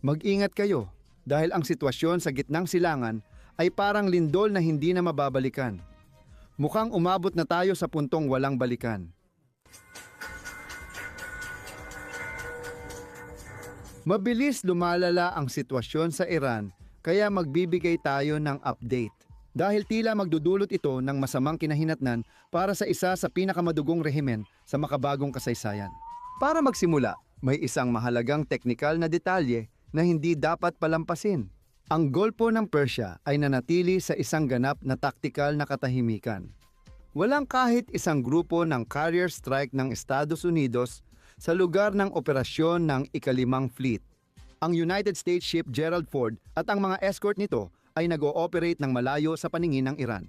Mag-ingat kayo dahil ang sitwasyon sa gitnang silangan ay parang lindol na hindi na mababalikan. Mukhang umabot na tayo sa puntong walang balikan. Mabilis lumalala ang sitwasyon sa Iran kaya magbibigay tayo ng update. Dahil tila magdudulot ito ng masamang kinahinatnan para sa isa sa pinakamadugong rehimen sa makabagong kasaysayan. Para magsimula, may isang mahalagang teknikal na detalye na hindi dapat palampasin. Ang Golpo ng Persia ay nanatili sa isang ganap na taktikal na katahimikan. Walang kahit isang grupo ng carrier strike ng Estados Unidos sa lugar ng operasyon ng ika-5 Fleet. Ang United States ship Gerald Ford at ang mga escort nito ay nag-ooperate ng malayo sa paningin ng Iran.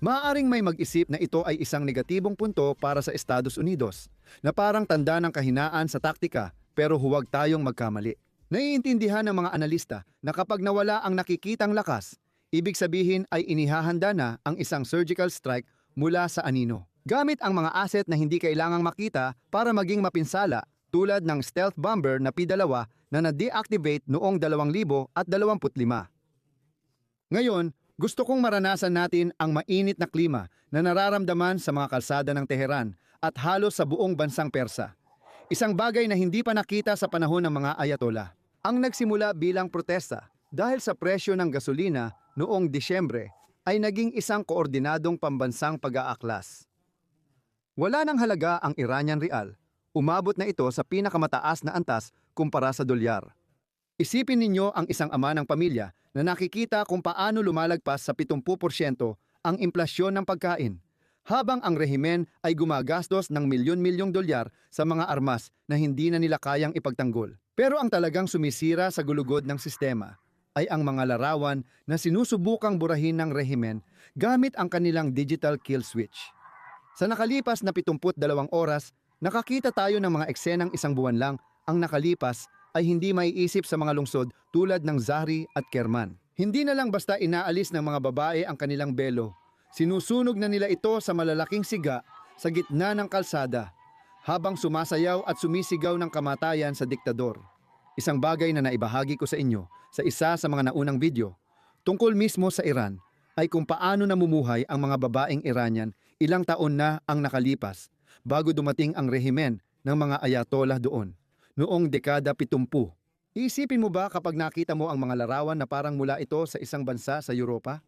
Maaaring may mag-isip na ito ay isang negatibong punto para sa Estados Unidos, na parang tanda ng kahinaan sa taktika pero huwag tayong magkamali. Naiintindihan ng mga analista na kapag nawala ang nakikitang lakas, ibig sabihin ay inihahanda na ang isang surgical strike mula sa anino. Gamit ang mga asset na hindi kailangang makita para maging mapinsala tulad ng stealth bomber na P-2 na na-deactivate noong 2025. Ngayon, gusto kong maranasan natin ang mainit na klima na nararamdaman sa mga kalsada ng Teheran at halos sa buong bansang Persa. Isang bagay na hindi pa nakita sa panahon ng mga ayatollah. Ang nagsimula bilang protesta dahil sa presyo ng gasolina noong Disyembre ay naging isang koordinadong pambansang pag-aaklas. Wala nang halaga ang Iranian real, umabot na ito sa pinakamataas na antas kumpara sa dolyar. Isipin ninyo ang isang ama ng pamilya na nakikita kung paano lumalagpas sa 70% ang implasyon ng pagkain, habang ang rehimen ay gumagastos ng milyon-milyong dolyar sa mga armas na hindi na nila kayang ipagtanggol. Pero ang talagang sumisira sa gulugod ng sistema ay ang mga larawan na sinusubukang burahin ng rehimen gamit ang kanilang digital kill switch. Sa nakalipas na 72 oras, nakakita tayo ng mga eksenang isang buwan lang ang nakalipas ay hindi maiisip sa mga lungsod tulad ng Zahri at Kerman. Hindi na lang basta inaalis ng mga babae ang kanilang belo. Sinusunog na nila ito sa malalaking siga sa gitna ng kalsada habang sumasayaw at sumisigaw ng kamatayan sa diktador. Isang bagay na naibahagi ko sa inyo sa isa sa mga naunang video tungkol mismo sa Iran ay kung paano namumuhay ang mga babaeng Iranian ilang taon na ang nakalipas bago dumating ang rehimen ng mga ayatollah doon noong dekada 70. Iisipin mo ba kapag nakita mo ang mga larawan na parang mula ito sa isang bansa sa Europa?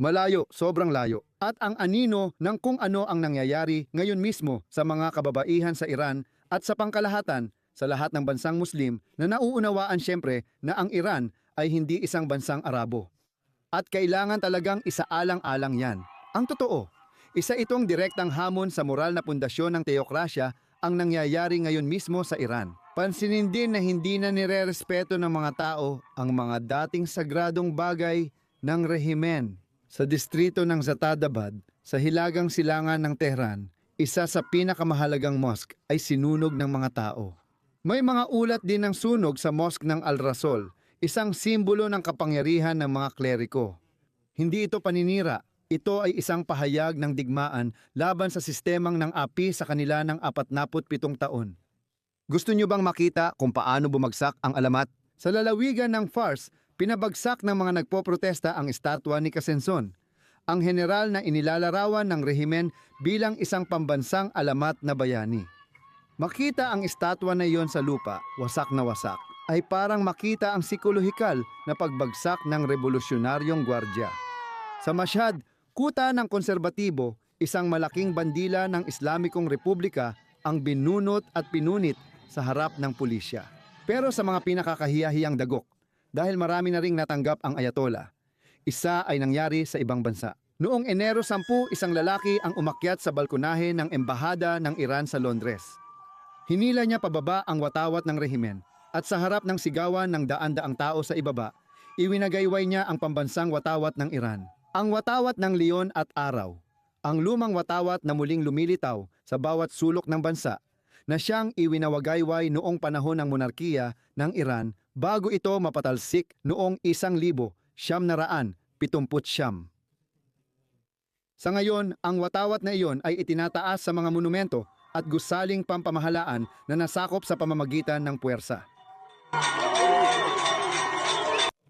Malayo, sobrang layo. At ang anino ng kung ano ang nangyayari ngayon mismo sa mga kababaihan sa Iran at sa pangkalahatan sa lahat ng bansang Muslim na nauunawaan siyempre na ang Iran ay hindi isang bansang Arabo. At kailangan talagang isaalang-alang yan. Ang totoo, isa itong direktang hamon sa moral na pundasyon ng teokrasya ang nangyayari ngayon mismo sa Iran. Pansinin din na hindi na nirerespeto ng mga tao ang mga dating sagradong bagay ng rehimen. Sa distrito ng Zatadabad, sa hilagang silangan ng Tehran, isa sa pinakamahalagang mosque ay sinunog ng mga tao. May mga ulat din ng sunog sa mosque ng Al-Rasol, isang simbolo ng kapangyarihan ng mga kleriko. Hindi ito paninira, ito ay isang pahayag ng digmaan laban sa sistemang ng api sa kanila ng 47 taon. Gusto nyo bang makita kung paano bumagsak ang alamat? Sa lalawigan ng Fars, pinabagsak ng mga nagpoprotesta ang estatwa ni Quezon, ang general na inilalarawan ng rehimen bilang isang pambansang alamat na bayani. Makita ang estatwa na iyon sa lupa, wasak na wasak, ay parang makita ang psikolohikal na pagbagsak ng revolusyonaryong gwardya. Sa Mashhad, kuta ng konserbatibo, isang malaking bandila ng Islamikong Republika ang binunot at pinunit sa harap ng pulisya. Pero sa mga pinakakahiyahiyang dagok, dahil marami na ring natanggap ang ayatollah, isa ay nangyari sa ibang bansa. Noong Enero 10, isang lalaki ang umakyat sa balkonahe ng embahada ng Iran sa Londres. Hinila niya pababa ang watawat ng rehimen at sa harap ng sigawan ng daan-daang tao sa ibaba, iwinagayway niya ang pambansang watawat ng Iran. Ang watawat ng leon at araw, ang lumang watawat na muling lumilitaw sa bawat sulok ng bansa na siyang iwinawagayway noong panahon ng monarkiya ng Iran bago ito mapatalsik noong 1979. Sa ngayon, ang watawat na iyon ay itinataas sa mga monumento at gusaling pampamahalaan na nasakop sa pamamagitan ng puwersa.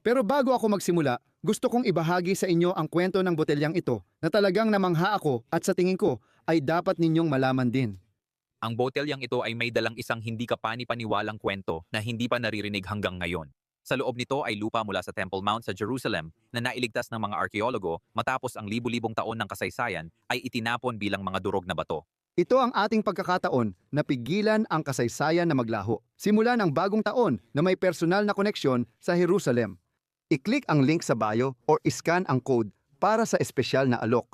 Pero bago ako magsimula, gusto kong ibahagi sa inyo ang kwento ng botelyang ito na talagang namangha ako at sa tingin ko ay dapat ninyong malaman din. Ang botelyang ito ay may dalang isang hindi kapani-paniwalang kwento na hindi pa naririnig hanggang ngayon. Sa loob nito ay lupa mula sa Temple Mount sa Jerusalem na nailigtas ng mga arkeologo matapos ang libu-libong taon ng kasaysayan ay itinapon bilang mga durog na bato. Ito ang ating pagkakataon na pigilan ang kasaysayan na maglaho. Simula ng bagong taon na may personal na koneksyon sa Jerusalem. I-click ang link sa bio or iscan ang code para sa espesyal na alok.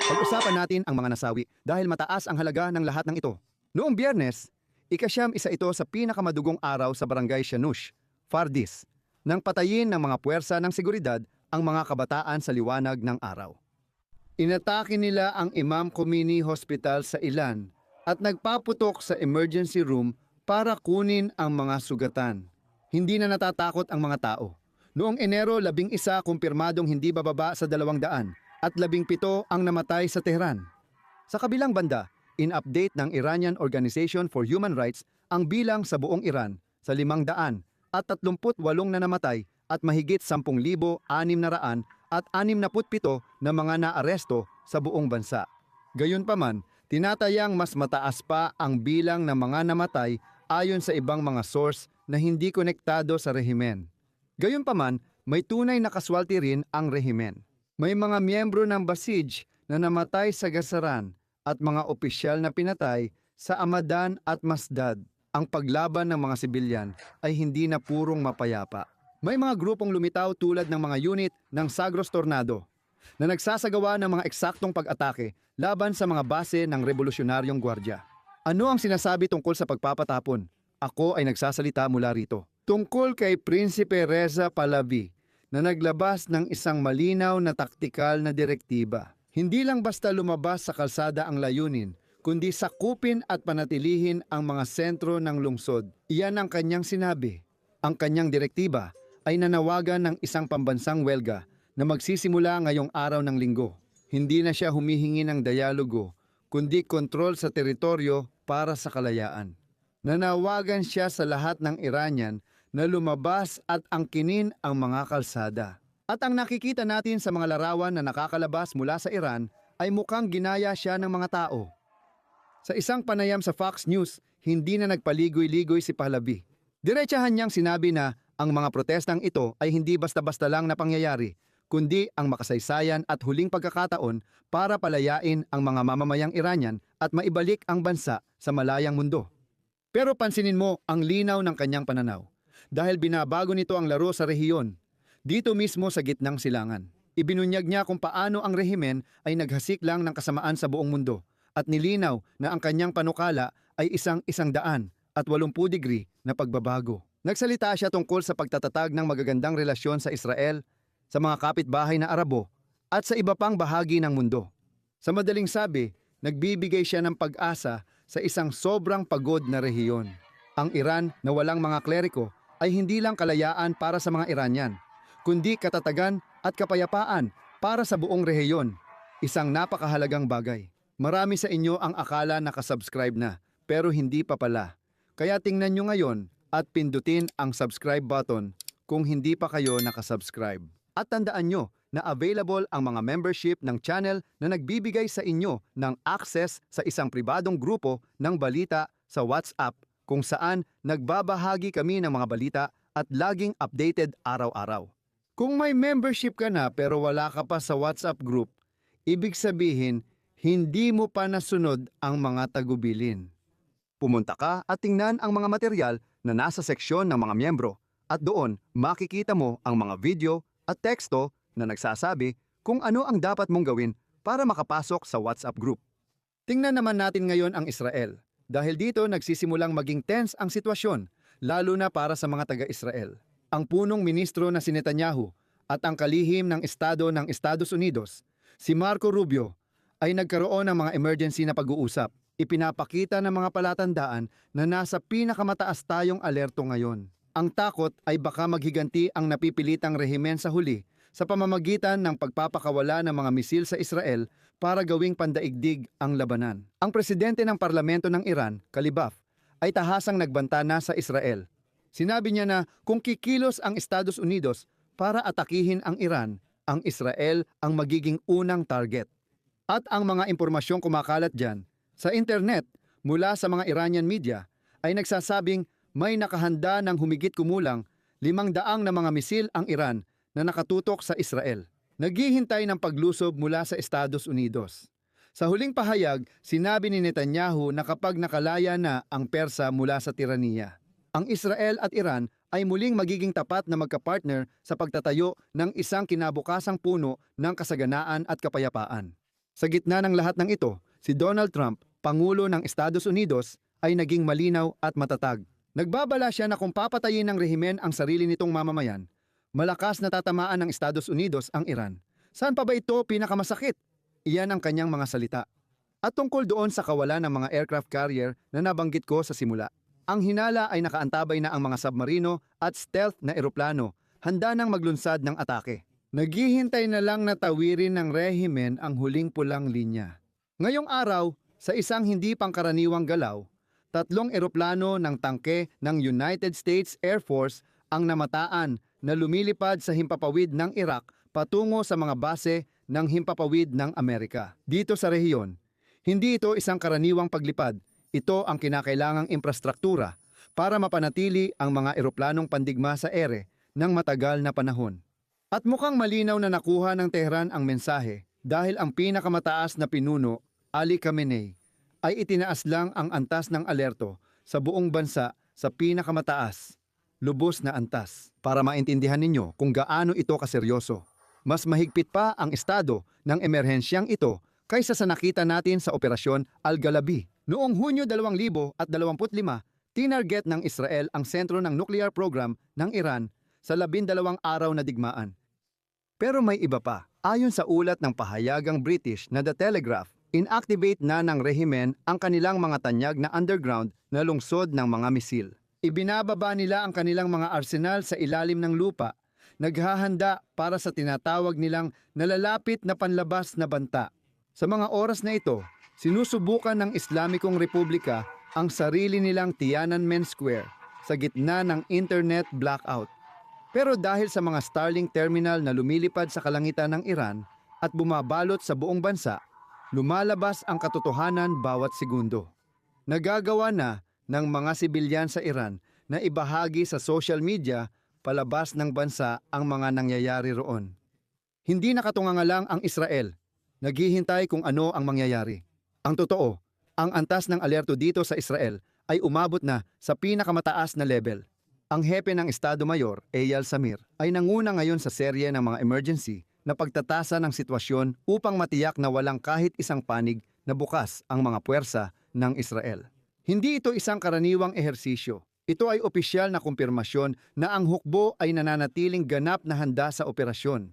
Pag-usapan natin ang mga nasawi dahil mataas ang halaga ng lahat ng ito. Noong Biyernes, ika-9 ito sa pinakamadugong araw sa barangay Shanush, Fardis, nang patayin ng mga puwersa ng seguridad ang mga kabataan sa liwanag ng araw. Inatake nila ang Imam Khomeini Hospital sa Ilan at nagpaputok sa emergency room para kunin ang mga sugatan. Hindi na natatakot ang mga tao. Noong Enero 11, kumpirmadong hindi bababa sa 200 at 17 ang namatay sa Tehran. Sa kabilang banda, in-update ng Iranian Organization for Human Rights ang bilang sa buong Iran sa 500 at 38 na namatay at mahigit 10,600 at 67 na mga naaresto sa buong bansa. Gayunpaman, tinatayang mas mataas pa ang bilang ng mga namatay ayon sa ibang mga source na hindi konektado sa rehimen. Gayunpaman, may tunay na kaswalti rin ang rehimen. May mga miyembro ng Basij na namatay sa gasaran at mga opisyal na pinatay sa Amadan at Masdad. Ang paglaban ng mga sibilyan ay hindi na purong mapayapa. May mga grupong lumitaw tulad ng mga unit ng Sagros Tornado na nagsasagawa ng mga eksaktong pag-atake laban sa mga base ng Revolusyonaryong Gwardya. Ano ang sinasabi tungkol sa pagpapatapon? Ako ay nagsasalita mula rito. Tungkol kay Prinsipe Reza Pahlavi na naglabas ng isang malinaw na taktikal na direktiba. Hindi lang basta lumabas sa kalsada ang layunin, kundi sakupin at panatilihin ang mga sentro ng lungsod. Iyan ang kanyang sinabi. Ang kanyang direktiba ay nanawagan ng isang pambansang welga na magsisimula ngayong araw ng linggo. Hindi na siya humihingi ng dialogo, kundi kontrol sa teritoryo para sa kalayaan. Nanawagan siya sa lahat ng Iranian na lumabas at angkinin ang mga kalsada. At ang nakikita natin sa mga larawan na nakakalabas mula sa Iran ay mukhang ginaya siya ng mga tao. Sa isang panayam sa Fox News, hindi na nagpaligoy-ligoy si Pahlavi. Diretsahan niyang sinabi na ang mga protestang ito ay hindi basta-basta lang na pangyayari, kundi ang makasaysayan at huling pagkakataon para palayain ang mga mamamayang Iranian at maibalik ang bansa sa malayang mundo. Pero pansinin mo ang linaw ng kanyang pananaw. Dahil binabago nito ang laro sa rehiyon, dito mismo sa gitnang silangan. Ibinunyag niya kung paano ang rehimen ay naghasik lang ng kasamaan sa buong mundo at nilinaw na ang kanyang panukala ay 180 degree na pagbabago. Nagsalita siya tungkol sa pagtatatag ng magagandang relasyon sa Israel, sa mga kapitbahay na Arabo, at sa iba pang bahagi ng mundo. Sa madaling sabi, nagbibigay siya ng pag-asa sa isang sobrang pagod na rehiyon. Ang Iran na walang mga kleriko ay hindi lang kalayaan para sa mga Iranian, kundi katatagan at kapayapaan para sa buong rehiyon. Isang napakahalagang bagay. Marami sa inyo ang akala nakasubscribe na, pero hindi pa pala. Kaya tingnan nyo ngayon at pindutin ang subscribe button kung hindi pa kayo nakasubscribe. At tandaan nyo na available ang mga membership ng channel na nagbibigay sa inyo ng access sa isang pribadong grupo ng balita sa WhatsApp kung saan nagbabahagi kami ng mga balita at laging updated araw-araw. Kung may membership ka na pero wala ka pa sa WhatsApp group, ibig sabihin, hindi mo pa nasunod ang mga tagubilin. Pumunta ka at tingnan ang mga material na nasa seksyon ng mga miyembro at doon makikita mo ang mga video at teksto na nagsasabi kung ano ang dapat mong gawin para makapasok sa WhatsApp group. Tingnan naman natin ngayon ang Israel. Dahil dito nagsisimulang maging tense ang sitwasyon, lalo na para sa mga taga-Israel. Ang punong ministro na si Netanyahu at ang kalihim ng Estado ng Estados Unidos, si Marco Rubio, ay nagkaroon ng mga emergency na pag-uusap. Ipinapakita ng mga palatandaan na nasa pinakamataas tayong alerto ngayon. Ang takot ay baka maghiganti ang napipilitang rehimen sa huli sa pamamagitan ng pagpapakawala ng mga misil sa Israel para gawing pandaigdig ang labanan. Ang presidente ng parlamento ng Iran, Kalibaf, ay tahasang nagbanta na sa Israel. Sinabi niya na kung kikilos ang Estados Unidos para atakihin ang Iran, ang Israel ang magiging unang target. At ang mga impormasyong kumakalat dyan sa internet mula sa mga Iranian media ay nagsasabing may nakahanda ng humigit kumulang 500 na mga misil ang Iran na nakatutok sa Israel. Naghihintay ng paglusob mula sa Estados Unidos. Sa huling pahayag, sinabi ni Netanyahu na kapag nakalaya na ang Persa mula sa tiraniya, ang Israel at Iran ay muling magiging tapat na magkapartner sa pagtatayo ng isang kinabukasang puno ng kasaganaan at kapayapaan. Sa gitna ng lahat ng ito, si Donald Trump, Pangulo ng Estados Unidos, ay naging malinaw at matatag. Nagbabala siya na kung papatayin ng rehimen ang sarili nitong mamamayan, malakas na tatamaan ng Estados Unidos ang Iran. Saan pa ba ito pinakamasakit? Iyan ang kanyang mga salita. At tungkol doon sa kawalan ng mga aircraft carrier na nabanggit ko sa simula. Ang hinala ay nakaantabay na ang mga submarino at stealth na eroplano, handa nang maglunsad ng atake. Naghihintay na lang na tawirin ng rehimen ang huling pulang linya. Ngayong araw, sa isang hindi pangkaraniwang galaw, 3 eroplano ng tangke ng United States Air Force ang namataan na lumilipad sa himpapawid ng Iraq patungo sa mga base ng himpapawid ng Amerika. Dito sa rehiyon, hindi ito isang karaniwang paglipad. Ito ang kinakailangang infrastruktura para mapanatili ang mga eroplanong pandigma sa ere ng matagal na panahon. At mukhang malinaw na nakuha ng Tehran ang mensahe dahil ang pinakamataas na pinuno, Ali Khamenei, ay itinaas lang ang antas ng alerto sa buong bansa sa pinakamataas, lubos na antas, para maintindihan ninyo kung gaano ito kaseryoso. Mas mahigpit pa ang estado ng emerhensyang ito kaysa sa nakita natin sa Operasyon Al-Galabi. Noong Hunyo 2025, tinarget ng Israel ang sentro ng nuclear program ng Iran sa 12 araw na digmaan. Pero may iba pa. Ayon sa ulat ng pahayagang British na The Telegraph, inactivate na ng rehimen ang kanilang mga tanyag na underground na lungsod ng mga misil. Ibinababa nila ang kanilang mga arsenal sa ilalim ng lupa, naghahanda para sa tinatawag nilang nalalapit na panlabas na banta. Sa mga oras na ito, sinusubukan ng Islamikong Republika ang sarili nilang Tiananmen Square sa gitna ng internet blackout. Pero dahil sa mga Starlink terminal na lumilipad sa kalangitan ng Iran at bumabalot sa buong bansa, lumalabas ang katotohanan bawat segundo. Nagagawa na ng mga sibilyan sa Iran na ibahagi sa social media palabas ng bansa ang mga nangyayari roon. Hindi nakatungangalang ang Israel. Naghihintay kung ano ang mangyayari. Ang totoo, ang antas ng alerto dito sa Israel ay umabot na sa pinakamataas na level. Ang hepe ng Estado Mayor, Eyal Zamir, ay nanguna ngayon sa serye ng mga emergency na pagtatasa ng sitwasyon upang matiyak na walang kahit isang panig na bukas ang mga puwersa ng Israel. Hindi ito isang karaniwang ehersisyo. Ito ay opisyal na kumpirmasyon na ang hukbo ay nananatiling ganap na handa sa operasyon.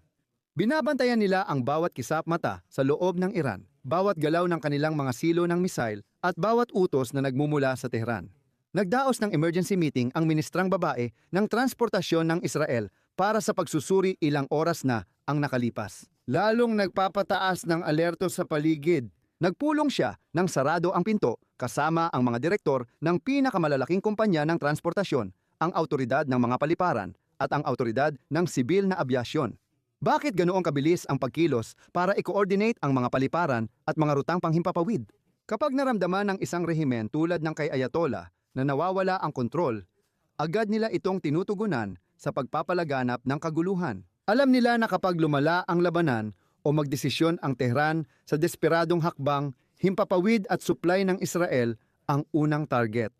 Binabantayan nila ang bawat kisap mata sa loob ng Iran, bawat galaw ng kanilang mga silo ng misail at bawat utos na nagmumula sa Tehran. Nagdaos ng emergency meeting ang ministrang babae ng transportasyon ng Israel para sa pagsusuri ilang oras na ang nakalipas. Lalong nagpapataas ng alerto sa paligid. Nagpulong siya ng sarado ang pinto kasama ang mga direktor ng pinakamalalaking kumpanya ng transportasyon, ang autoridad ng mga paliparan at ang autoridad ng sibil na abyasyon. Bakit ganoong kabilis ang pagkilos para i-coordinate ang mga paliparan at mga rutang panghimpapawid? Kapag naramdaman ng isang rehimen tulad ng kay Ayatollah na nawawala ang kontrol, agad nila itong tinutugunan sa pagpapalaganap ng kaguluhan. Alam nila na kapag lumala ang labanan o magdesisyon ang Tehran sa desperadong hakbang, himpapawid at supply ng Israel ang unang target.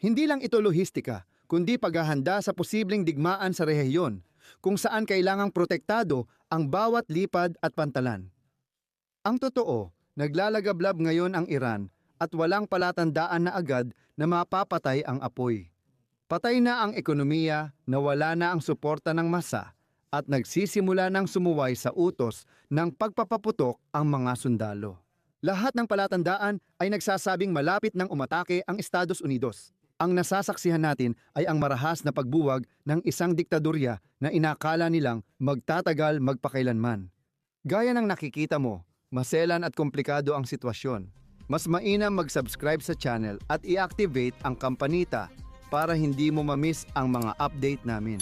Hindi lang ito lohistika, kundi paghahanda sa posibleng digmaan sa rehiyon, kung saan kailangang protektado ang bawat lipad at pantalan. Ang totoo, naglalagablab ngayon ang Iran at walang palatandaan na agad na mapapatay ang apoy. Patay na ang ekonomiya, nawala na ang suporta ng masa, at nagsisimula ng sumuway sa utos ng pagpapaputok ang mga sundalo. Lahat ng palatandaan ay nagsasabing malapit ng umatake ang Estados Unidos. Ang nasasaksihan natin ay ang marahas na pagbuwag ng isang diktadorya na inakala nilang magtatagal magpakailanman. Gaya ng nakikita mo, maselan at komplikado ang sitwasyon. Mas mainam mag-subscribe sa channel at i-activate ang kampanita para hindi mo mamiss ang mga update namin.